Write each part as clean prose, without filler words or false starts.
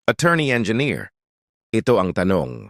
Attorney Engineer, ito ang tanong.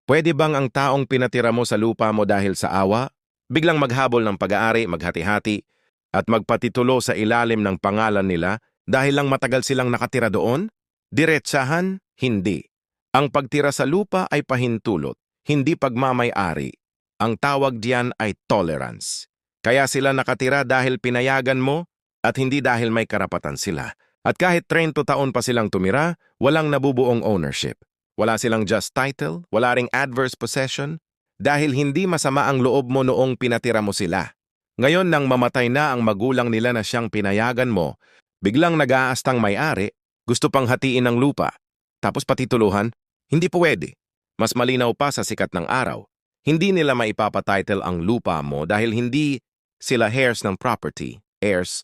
Pwede bang ang taong pinatira mo sa lupa mo dahil sa awa, biglang maghabol ng pag-aari, maghati-hati, at magpatitulo sa ilalim ng pangalan nila dahil lang matagal silang nakatira doon? Diretsahan, hindi. Ang pagtira sa lupa ay pahintulot, hindi pagmamay-ari. Ang tawag diyan ay tolerance. Kaya sila nakatira dahil pinayagan mo at hindi dahil may karapatan sila. At kahit 30 taon pa silang tumira, walang nabubuong ownership. Wala silang just title, wala ring adverse possession, dahil hindi masama ang loob mo noong pinatira mo sila. Ngayon nang mamatay na ang magulang nila na siyang pinayagan mo, biglang nag-aastang may-ari, gusto pang hatiin ng lupa. Tapos patituluhan, hindi pwede. Mas malinaw pa sa sikat ng araw. Hindi nila maipapatitle ang lupa mo dahil hindi sila heirs ng property, heirs.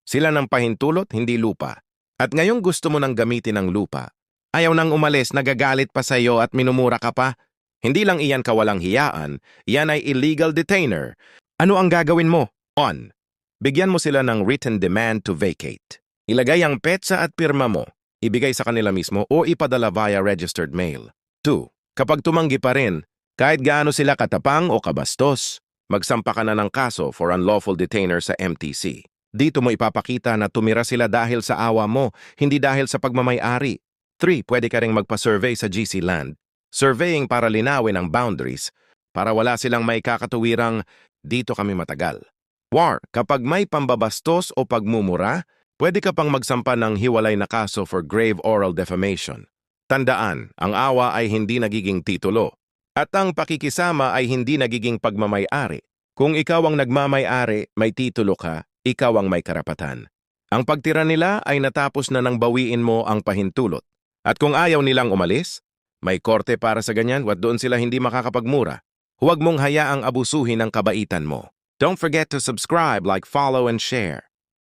Sila ng pahintulot, hindi lupa. At ngayong gusto mo nang gamitin ang lupa, ayaw nang umalis, nagagalit pa sa iyo at minumura ka pa. Hindi lang iyan kawalang hiyaan, iyan ay illegal detainer. Ano ang gagawin mo? 1. Bigyan mo sila ng written demand to vacate. Ilagay ang petsa at pirma mo, ibigay sa kanila mismo o ipadala via registered mail. 2. Kapag tumanggi pa rin, kahit gaano sila katapang o kabastos, magsampa ka na ng kaso for unlawful detainer sa MTC. Dito mo ipapakita na tumira sila dahil sa awa mo, hindi dahil sa pagmamay-ari. 3. Pwede ka ring magpa-survey sa GC Land. Surveying para linawin ang boundaries, para wala silang may kakatuwirang, dito kami matagal. 4. Kapag may pambabastos o pagmumura, pwede ka pang magsampa ng hiwalay na kaso for grave oral defamation. Tandaan, ang awa ay hindi nagiging titulo. At ang pakikisama ay hindi nagiging pagmamay-ari. Kung ikaw ang nagmamay-ari, may titulo ka, ikaw ang may karapatan. Ang pagtira nila ay natapos na nang bawiin mo ang pahintulot. At kung ayaw nilang umalis, may korte para sa ganyan at doon sila hindi makakapagmura. Huwag mong hayaang abusuhin ang kabaitan mo. Don't forget to subscribe, like, follow, and share.